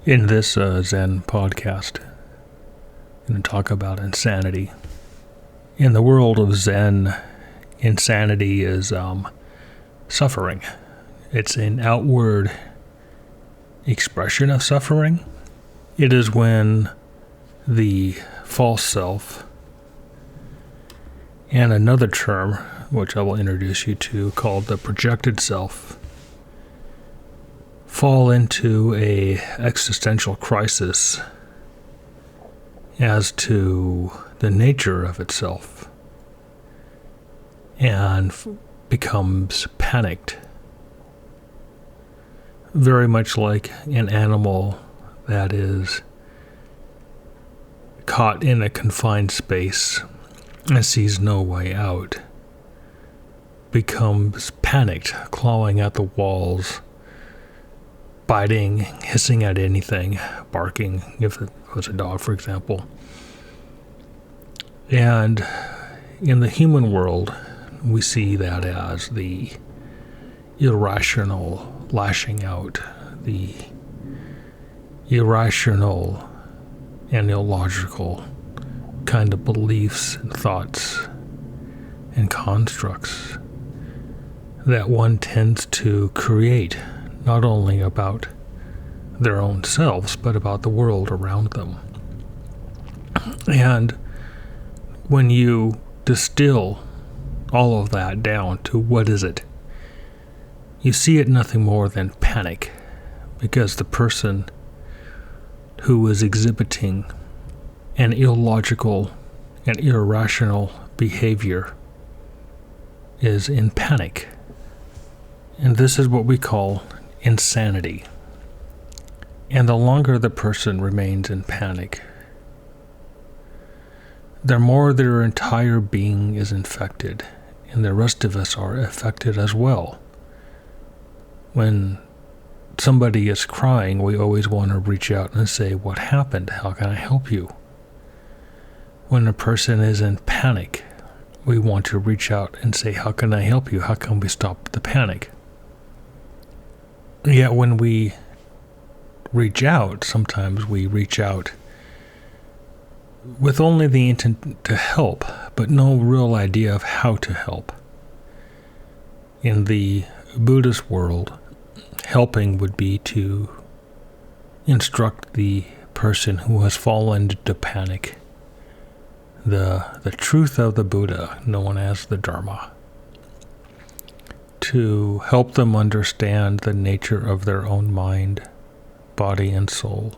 In this Zen podcast, I'm going to talk about insanity. In the world of Zen, insanity is suffering. It's an outward expression of suffering. It is when the false self, and another term, which I will introduce you to, called the projected self, fall into a existential crisis as to the nature of itself and becomes panicked, very much like an animal that is caught in a confined space and sees no way out, becomes panicked, clawing at the walls, biting, hissing at anything, barking, if it was a dog, for example. And in the human world, we see that as the irrational lashing out, the irrational and illogical kind of beliefs and thoughts and constructs that one tends to create, not only about their own selves, but about the world around them. And when you distill all of that down to what is it, you see it nothing more than panic, because the person who is exhibiting an illogical and irrational behavior is in panic. And this is what we call insanity. And the longer the person remains in panic, the more their entire being is infected, and the rest of us are affected as well. When somebody is crying, we always want to reach out and say, "What happened? How can I help you?" When a person is in panic, we want to reach out and say, "How can I help you? How can we stop the panic?" Yet when we reach out, sometimes we reach out with only the intent to help, but no real idea of how to help. In the Buddhist world, helping would be to instruct the person who has fallen into panic the truth of the Buddha, known as the Dharma, to help them understand the nature of their own mind, body, and soul,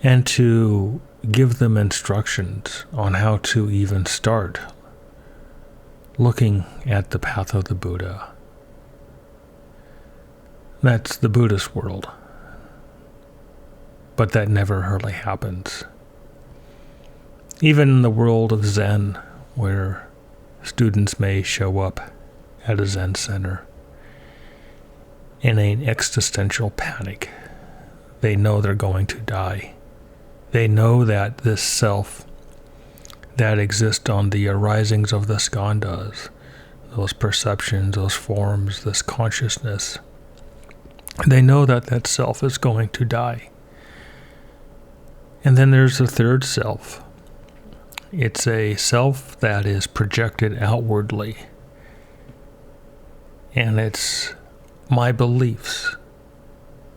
and to give them instructions on how to even start looking at the path of the Buddha. That's the Buddhist world. But that never hardly happens. Even in the world of Zen, where students may show up at a Zen center in an existential panic, they know they're going to die. They know that this self that exists on the arisings of the skandhas, those perceptions, those forms, this consciousness, they know that that self is going to die. And then there's the third self. It's a self that is projected outwardly. And it's my beliefs.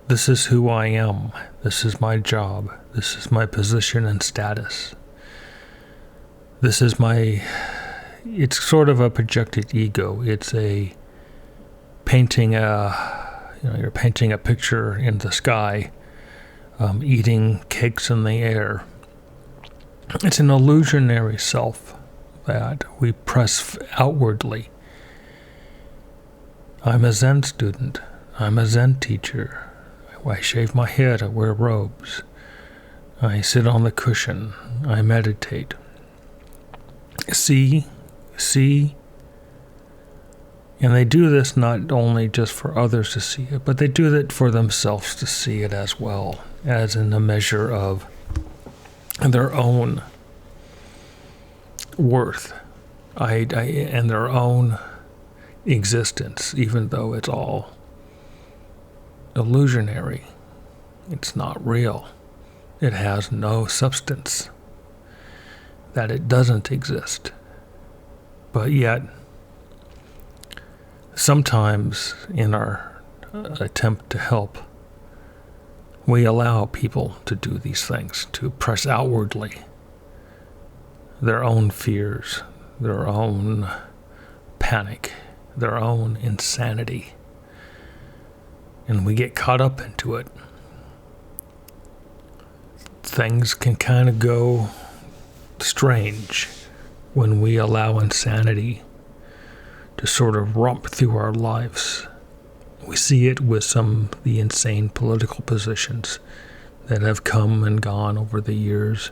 This is who I am. This is my job. This is my position and status. This is it's sort of a projected ego. It's a painting you're painting a picture in the sky, eating cakes in the air. It's an illusionary self that we press outwardly. I'm a Zen student. I'm a Zen teacher. I shave my head. I wear robes. I sit on the cushion. I meditate. See. And they do this not only just for others to see it, but they do it for themselves to see it as well, as in a measure of their own worth and their own existence, even though it's all illusionary. it's not real, it has no substance, that it doesn't exist. But yet, sometimes in our attempt to help, we allow people to do these things, to press outwardly their own fears, their own panic, their own insanity. And we get caught up into it. Things can kind of go strange when we allow insanity to sort of romp through our lives. We see it with some of the insane political positions that have come and gone over the years.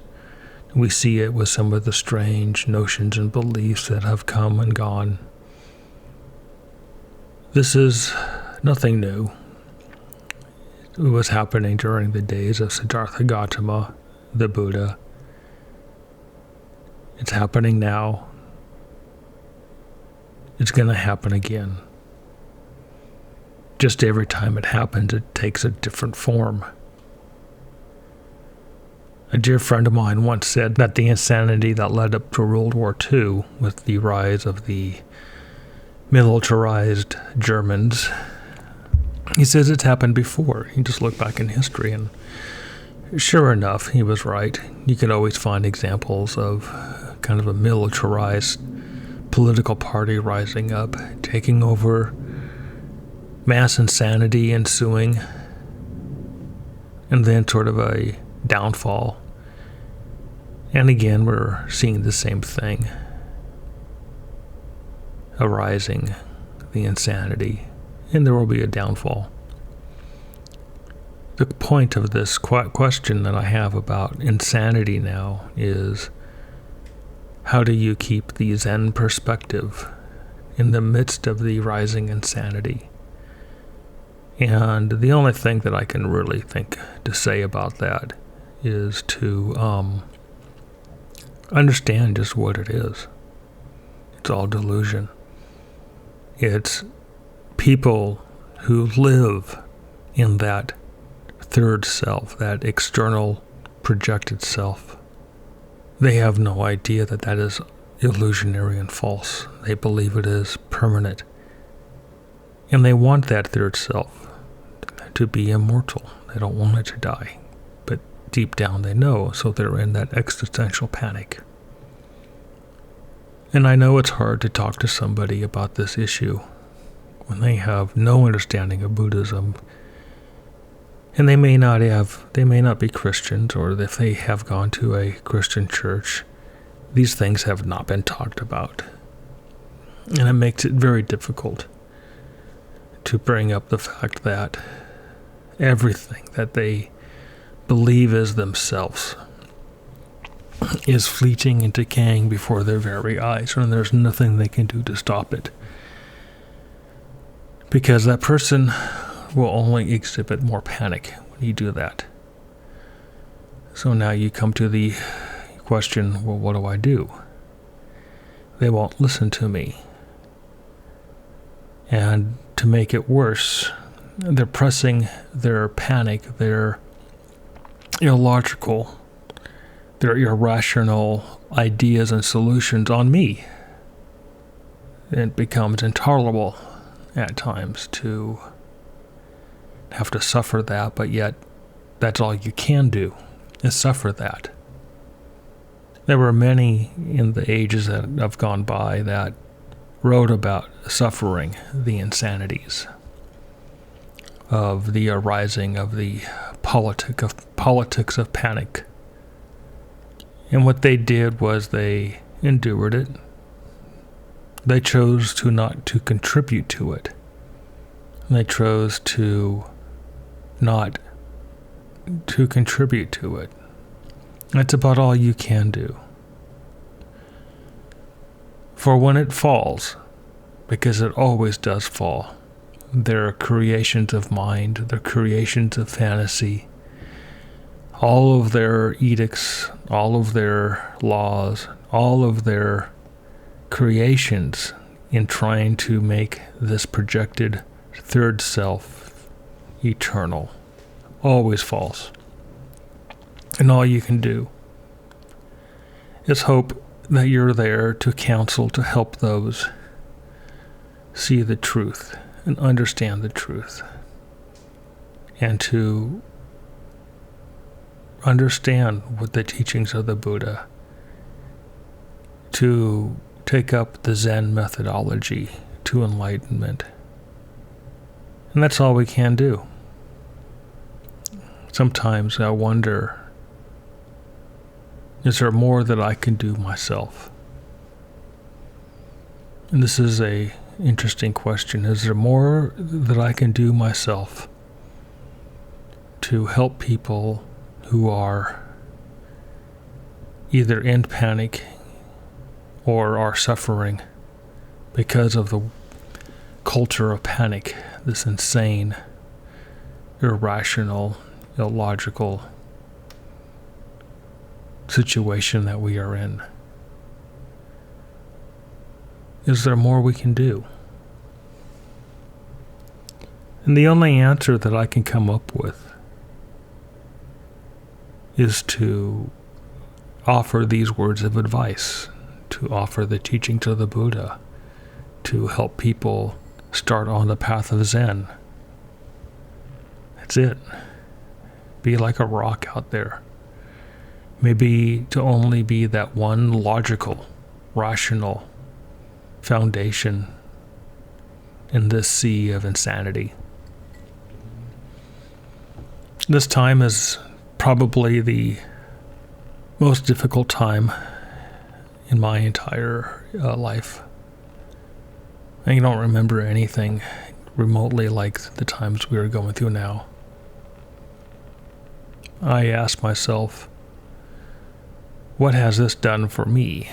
We see it with some of the strange notions and beliefs that have come and gone. This is nothing new. It was happening during the days of Siddhartha Gautama, the Buddha. It's happening now. It's going to happen again. Just every time it happens, it takes a different form. A dear friend of mine once said that the insanity that led up to World War II, with the rise of the militarized Germans, he says it's happened before. You just look back in history, and sure enough, he was right. You could always find examples of kind of a militarized political party rising up, taking over, mass insanity ensuing, and then sort of a downfall. And again, we're seeing the same thing arising, the insanity, and there will be a downfall. The point of this question that I have about insanity now is, how do you keep the Zen perspective in the midst of the rising insanity? And the only thing that I can really think to say about that is to understand just what it is. It's all delusion. It's people who live in that third self, that external projected self. They have no idea that that is illusionary and false. They believe it is permanent. And they want that third self to be immortal. They don't want it to die. But deep down they know, so they're in that existential panic. And I know it's hard to talk to somebody about this issue when they have no understanding of Buddhism. And they may not be Christians, or if they have gone to a Christian church, these things have not been talked about. And it makes it very difficult to bring up the fact that everything that they believe is themselves is fleeting and decaying before their very eyes, and there's nothing they can do to stop it. Because that person will only exhibit more panic when you do that. So now you come to the question, well, what do I do? They won't listen to me. And to make it worse, they're pressing their panic, their illogical, their irrational ideas and solutions on me. It becomes intolerable at times to have to suffer that, but yet that's all you can do, is suffer that. There were many in the ages that have gone by that wrote about suffering, the insanities of the arising of the politics of panic. And what they did was they endured it. They chose to not to contribute to it. They chose to not to contribute to it. That's about all you can do. For when it falls, because it always does fall, there are creations of mind, there are creations of fantasy. All of their edicts, all of their laws, all of their creations in trying to make this projected third self eternal always false. And all you can do is hope that you're there to counsel, to help those see the truth and understand the truth, and to understand what the teachings of the Buddha, to take up the Zen methodology to enlightenment. And that's all we can do. Sometimes I wonder, is there more that I can do myself? And this is a interesting question. Is there more that I can do myself to help people who are either in panic or are suffering because of the culture of panic, this insane, irrational, illogical situation that we are in? Is there more we can do? And the only answer that I can come up with is to offer these words of advice, to offer the teachings of the Buddha, to help people start on the path of Zen. That's it. Be like a rock out there. Maybe to only be that one logical, rational foundation in this sea of insanity. This time is probably the most difficult time in my entire life. I don't remember anything remotely like the times we are going through now. I ask myself, what has this done for me?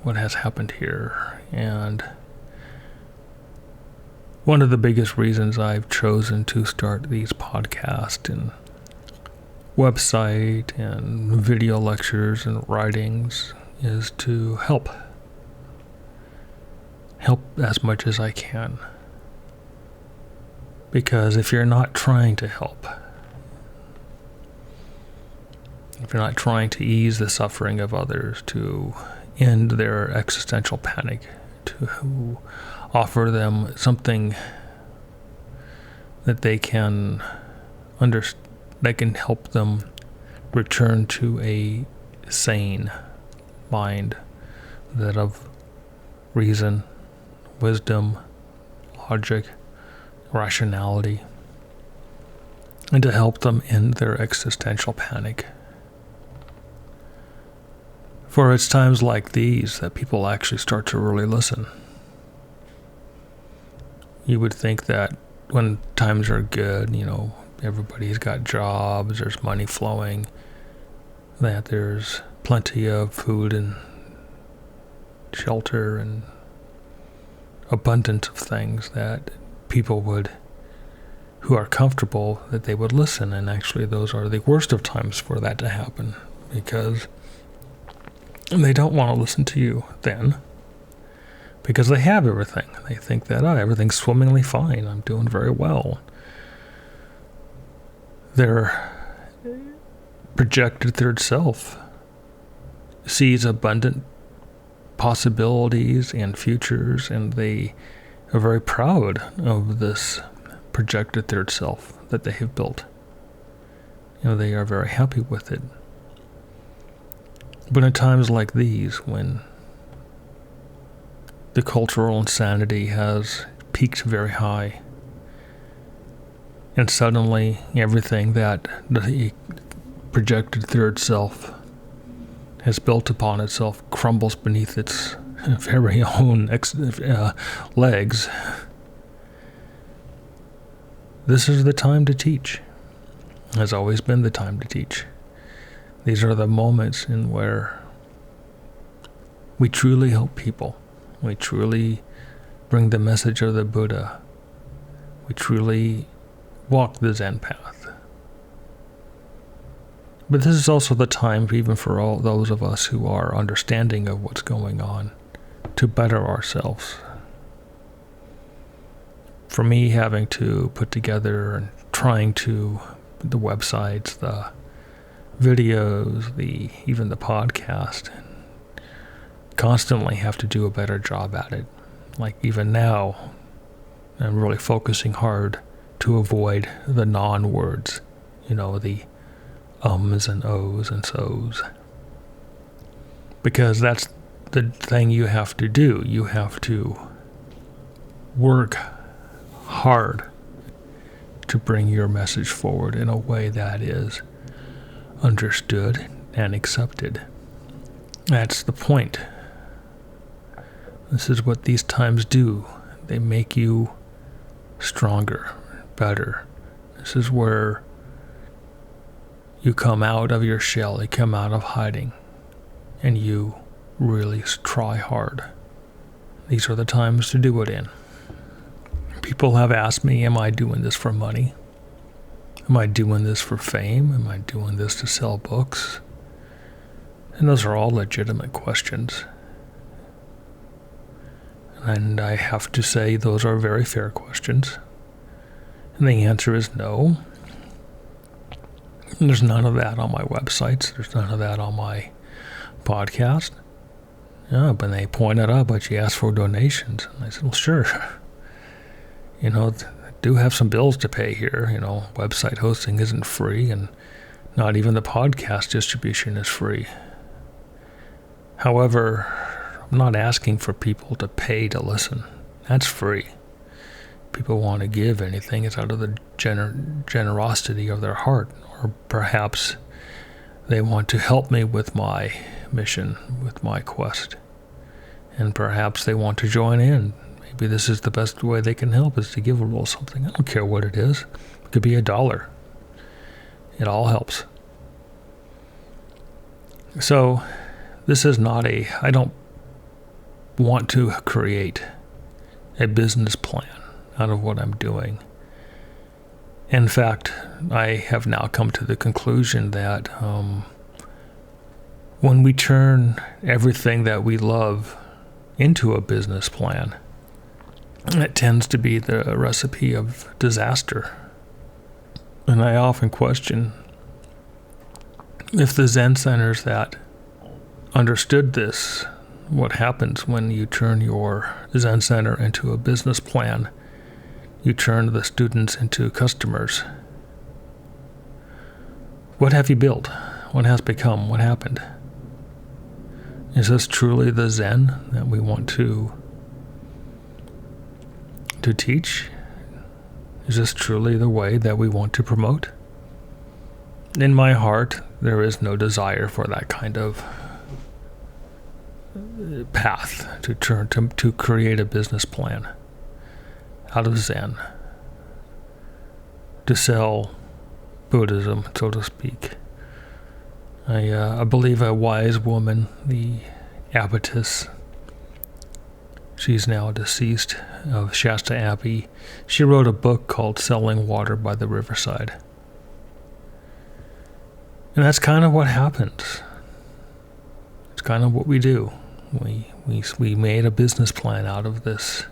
What has happened here? And one of the biggest reasons I've chosen to start these podcasts and website and video lectures and writings is to help as much as I can. Because if you're not trying to help, if you're not trying to ease the suffering of others, to end their existential panic, to offer them something that they can that can help them return to a sane mind, that of reason, wisdom, logic, rationality, and to help them end their existential panic. For it's times like these that people actually start to really listen. You would think that when times are good, everybody's got jobs, there's money flowing, that there's plenty of food and shelter and abundance of things, that people who are comfortable, that they would listen. And actually those are the worst of times for that to happen, because they don't want to listen to you then, because they have everything. They think that, everything's swimmingly fine, I'm doing very well. Their projected third self sees abundant possibilities and futures, and they are very proud of this projected third self that they have built. They are very happy with it. But in times like these, when the cultural insanity has peaked very high, and suddenly everything that the projected third self has built upon itself crumbles beneath its very own legs, this is the time to teach. Has always been the time to teach. These are the moments in where we truly help people. We truly bring the message of the Buddha. We truly walk the Zen path. But this is also the time, even for all those of us who are understanding of what's going on, to better ourselves. For me, having to put together and trying to the websites, the videos, even the podcast. Constantly have to do a better job at it. Like even now, I'm really focusing hard to avoid the non-words, the ums and ohs and so's. Because that's the thing you have to do. You have to work hard to bring your message forward in a way that is understood and accepted. That's the point. This is what these times do. They make you stronger, better. This is where you come out of your shell, you come out of hiding, and you really try hard. These are the times to do it in. People have asked me, am I doing this for money? Am I doing this for fame? Am I doing this to sell books? And those are all legitimate questions. And I have to say those are very fair questions. And the answer is no. And there's none of that on my websites. There's none of that on my podcast. Yeah, but they pointed out, but you asked for donations. And I said, well, sure. I do have some bills to pay here. Website hosting isn't free, and not even the podcast distribution is free. However, I'm not asking for people to pay to listen. That's free. People want to give anything, it's out of the generosity of their heart. Or perhaps they want to help me with my mission, with my quest. And perhaps they want to join in. Maybe this is the best way they can help, is to give a little something. I don't care what it is. It could be $1. It all helps. So this is not I don't want to create a business plan out of what I'm doing. In fact, I have now come to the conclusion that when we turn everything that we love into a business plan, it tends to be the recipe of disaster. And I often question if the Zen centers that understood this, what happens when you turn your Zen center into a business plan. You turn the students into customers. What have you built? What has become? What happened? Is this truly the Zen that we want to teach? Is this truly the way that we want to promote? In my heart, there is no desire for that kind of path to create a business plan out of Zen, to sell Buddhism, so to speak. I believe a wise woman, the abbotess, she's now deceased, of Shasta Abbey, she wrote a book called Selling Water by the Riverside. And that's kind of what happens. It's kind of what we do. We made a business plan out of this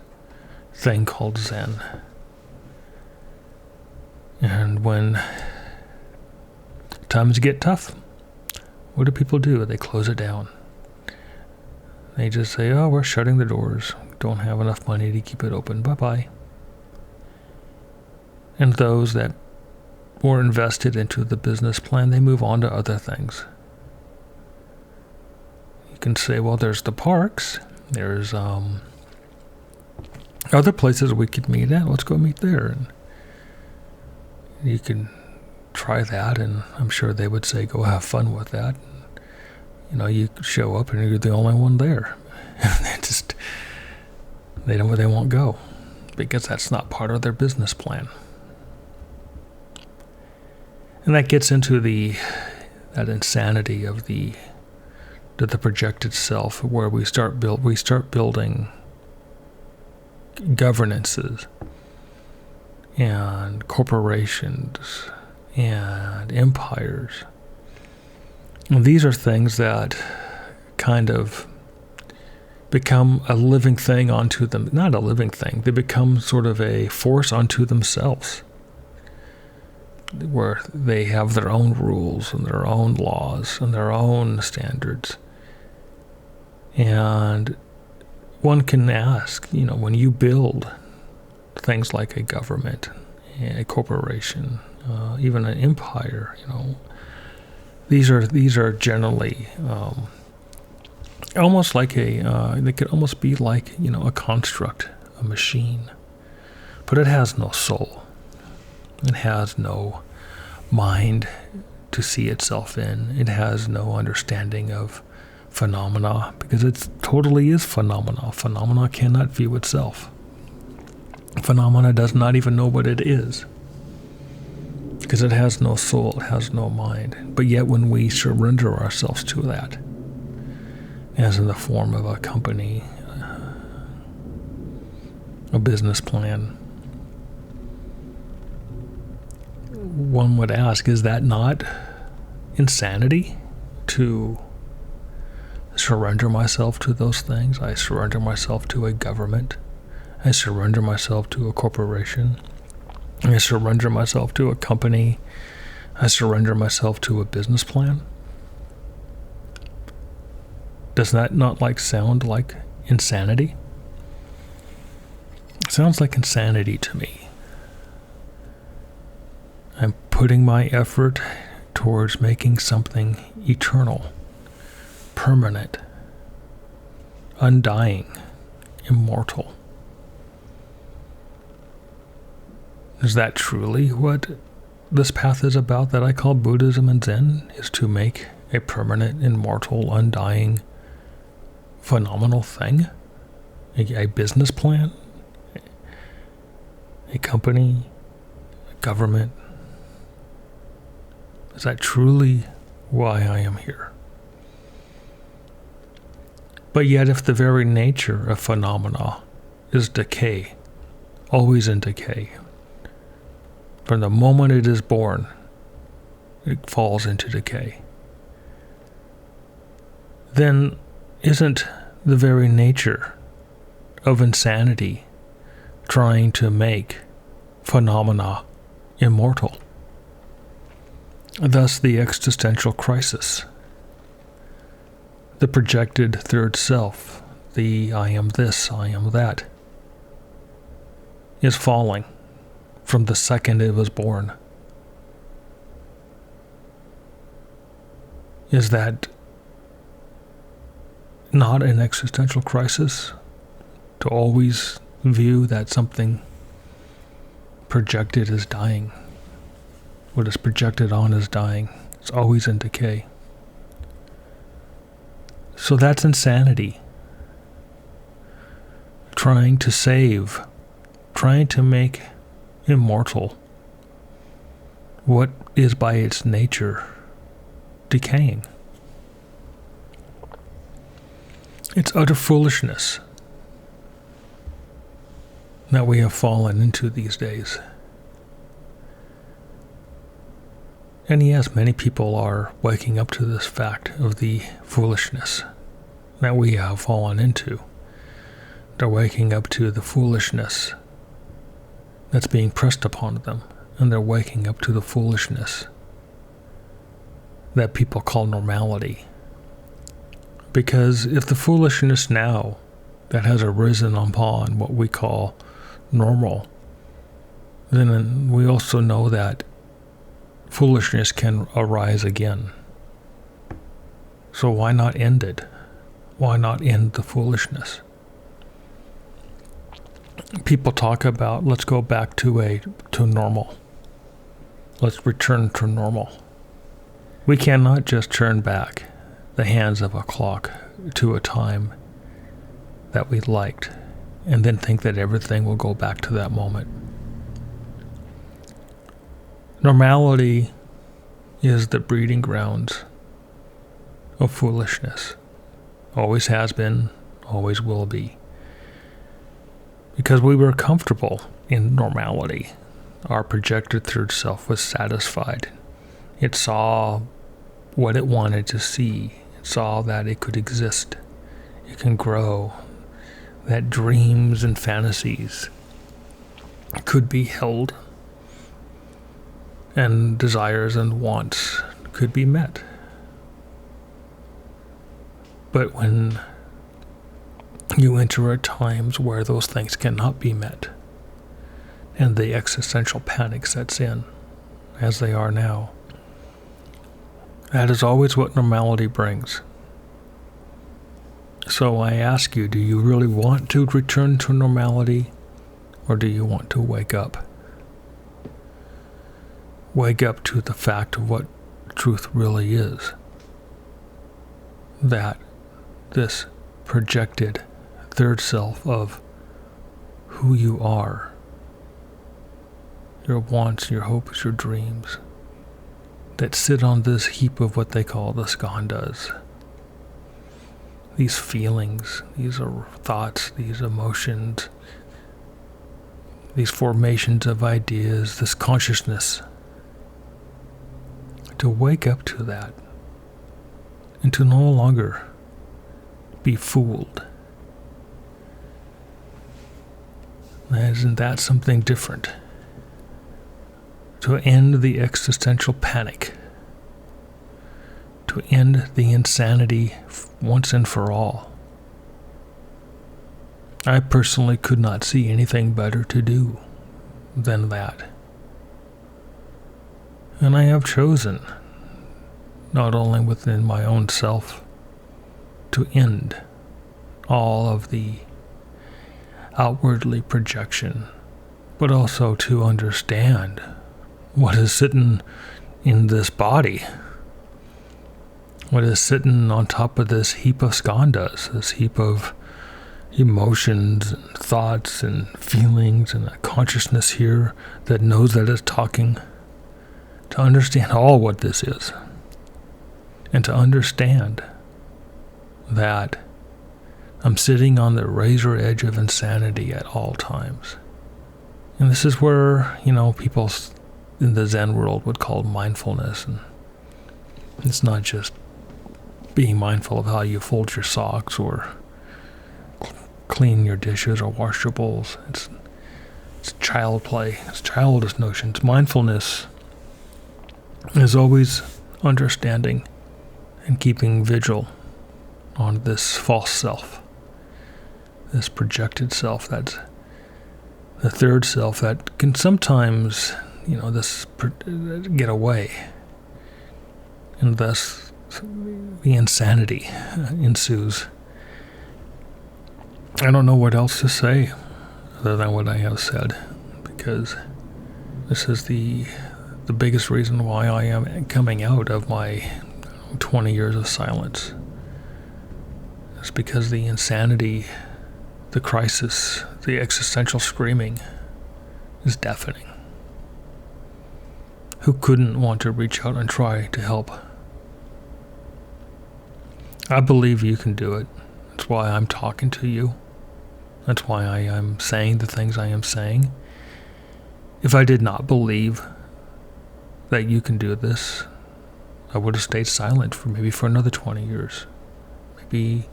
thing called Zen. And when times get tough, what do people do? They close it down. They just say, oh, we're shutting the doors. We don't have enough money to keep it open. Bye-bye. And those that were invested into the business plan, they move on to other things. You can say, well, there's the parks. There's other places we could meet at. Let's go meet there. And you can try that, and I'm sure they would say, go have fun with that. You show up and you're the only one there. They won't go because that's not part of their business plan. And that gets into that insanity of the projected self, where we start building governances and corporations and empires. And these are things that kind of become a living thing unto them. Not a living thing. They become sort of a force unto themselves. where they have their own rules and their own laws and their own standards. And one can ask, when you build things like a government, a corporation, even an empire, these are generally almost like they could almost be like, a construct, a machine. But it has no soul. It has no mind to see itself in. It has no understanding of phenomena, because it totally is phenomena. Phenomena cannot view itself. Phenomena does not even know what it is, because it has no soul, it has no mind. But yet when we surrender ourselves to that, as in the form of a company, a business plan, one would ask, is that not insanity to surrender myself to those things? I surrender myself to a government. I surrender myself to a corporation. I surrender myself to a company. I surrender myself to a business plan. Does that not sound like insanity? It sounds like insanity to me. I'm putting my effort towards making something eternal, permanent, undying, immortal. Is that truly what this path is about that I call Buddhism and Zen? Is to make a permanent, immortal, undying, phenomenal thing? A business plan? A company? A government? Is that truly why I am here? But yet, if the very nature of phenomena is decay, always in decay, from the moment it is born, it falls into decay, then isn't the very nature of insanity trying to make phenomena immortal? Thus, the existential crisis, the projected third self, the I am this, I am that, is falling from the second it was born. Is that not an existential crisis? To always view that something projected as dying, what is projected on as dying, it's always in decay. So that's insanity. Trying to save, trying to make immortal what is by its nature decaying. It's utter foolishness that we have fallen into these days. And yes, many people are waking up to this fact of the foolishness that we have fallen into. They're waking up to the foolishness that's being pressed upon them, and they're waking up to the foolishness that people call normality. Because if the foolishness now that has arisen upon what we call normal, then we also know that foolishness can arise again. So why not end it? Why not end the foolishness? People talk about, let's go back to normal. Let's return to normal. We cannot just turn back the hands of a clock to a time that we liked and then think that everything will go back to that moment. Normality is the breeding grounds of foolishness. Always has been, always will be. Because we were comfortable in normality. Our projected third self was satisfied. It saw what it wanted to see. It saw that it could exist. It can grow. That dreams and fantasies could be held. and desires and wants could be met. But when you enter at times where those things cannot be met, and the existential panic sets in, as they are now, that is always what normality brings. So I ask you, do you really want to return to normality, or do you want to wake up? Wake up to the fact of what truth really is. That this projected third self of who you are, your wants, your hopes, your dreams, that sit on this heap of what they call the skandhas. These feelings, these are thoughts, these emotions, these formations of ideas, this consciousness. To wake up to that and to no longer be fooled. Isn't that something different? To end the existential panic, to end the insanity once and for all. I personally could not see anything better to do than that. And I have chosen, not only within my own self, to end all of the outwardly projection, but also to understand what is sitting in this body, what is sitting on top of this heap of skandhas, this heap of emotions and thoughts and feelings and a consciousness here that knows that it's talking. To understand all what this is, and to understand that I'm sitting on the razor edge of insanity at all times. And this is where, people in the Zen world would call mindfulness. And it's not just being mindful of how you fold your socks or clean your dishes or wash your bowls. It's child play. It's childish notions. Mindfulness is always understanding and keeping vigil on this false self, this projected self, that's the third self that can sometimes, get away, and thus the insanity ensues. I don't know what else to say other than what I have said, because this is the biggest reason why I am coming out of my 20 years of silence. It's because the insanity, the crisis, the existential screaming is deafening. Who couldn't want to reach out and try to help? I believe you can do it. That's why I'm talking to you. That's why I am saying the things I am saying. If I did not believe that you can do this, I would have stayed silent for another 20 years, maybe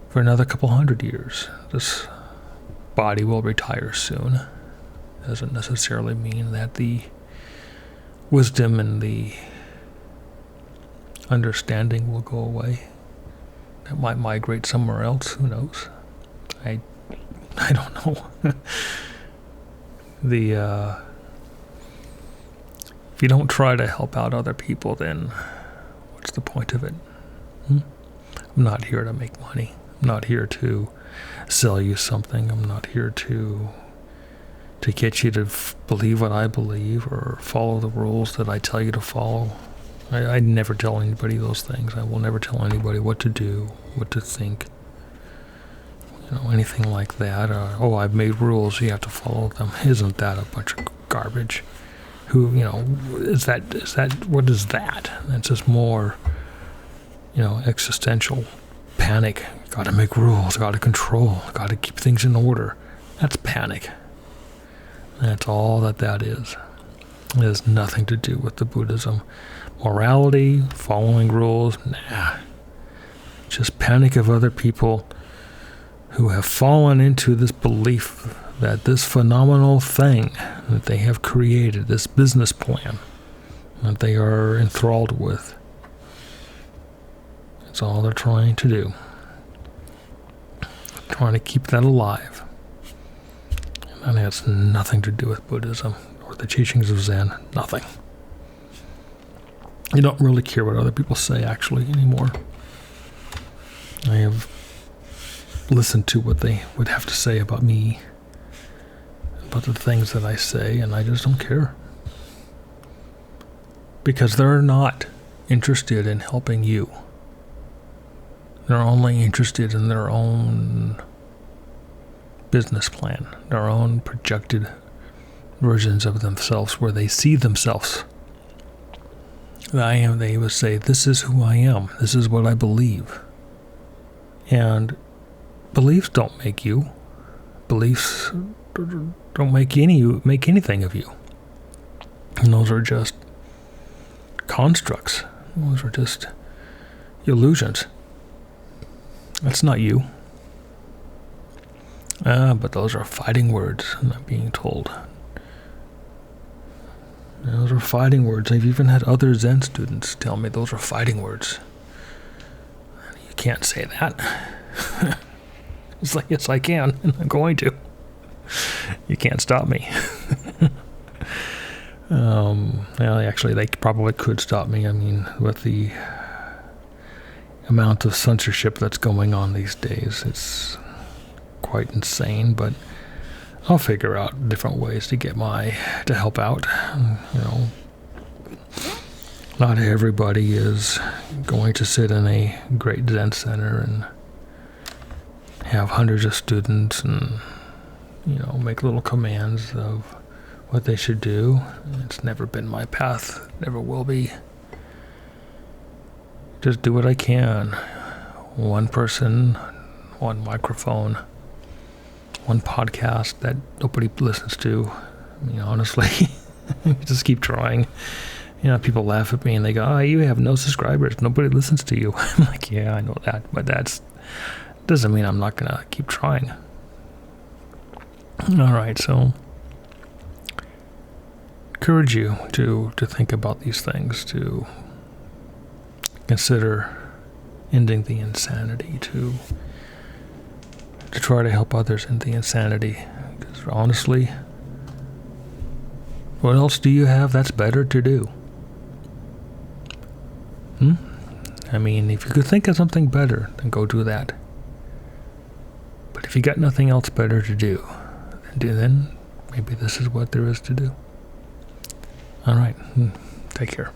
for another couple 100 years. This body will retire soon. Doesn't necessarily mean that the wisdom and the understanding will go away. It might migrate somewhere else. Who knows? I don't know. If you don't try to help out other people, then what's the point of it? I'm not here to make money. I'm not here to sell you something. I'm not here to get you to believe what I believe or follow the rules that I tell you to follow. I never tell anybody those things. I will never tell anybody what to do, what to think, anything like that. I've made rules, you have to follow them. Isn't that a bunch of garbage? Is that what is that? It's just more, existential panic. Got to make rules, got to control, got to keep things in order. That's panic. That's all that is. It has nothing to do with the Buddhism. Morality, following rules, nah. Just panic of other people who have fallen into this belief that this phenomenal thing that they have created, this business plan that they are enthralled with, it's all they're trying to do. Trying to keep that alive. And that has nothing to do with Buddhism or the teachings of Zen. Nothing. You don't really care what other people say, actually, anymore. I have listened to what they would have to say about me, about the things that I say, and I just don't care. Because they're not interested in helping you. They're only interested in their own business plan, their own projected versions of themselves, where they see themselves. They would say, this is who I am. This is what I believe. And beliefs don't make you. Beliefs don't make anything of you. And those are just constructs. Those are just illusions. That's not you. But those are fighting words, I'm not being told. Those are fighting words. I've even had other Zen students tell me those are fighting words. You can't say that. It's like, yes, I can, and I'm going to. You can't stop me. Well, actually, they probably could stop me. I mean, with the amount of censorship that's going on these days, it's quite insane, but I'll figure out different ways to help out. Not everybody is going to sit in a great Zen center and have hundreds of students and, make little commands of what they should do. It's never been my path, never will be. Just do what I can. One person, one microphone, one podcast that nobody listens to. I mean, honestly, just keep trying. People laugh at me and they go, you have no subscribers. Nobody listens to you. I'm like, yeah, I know that, but that doesn't mean I'm not going to keep trying. All right, so encourage you to think about these things, to consider ending the insanity, to try to help others end the insanity. Because honestly, what else do you have that's better to do? I mean, if you could think of something better, then go do that. But if you got nothing else better to do, then maybe this is what there is to do. All right. Take care.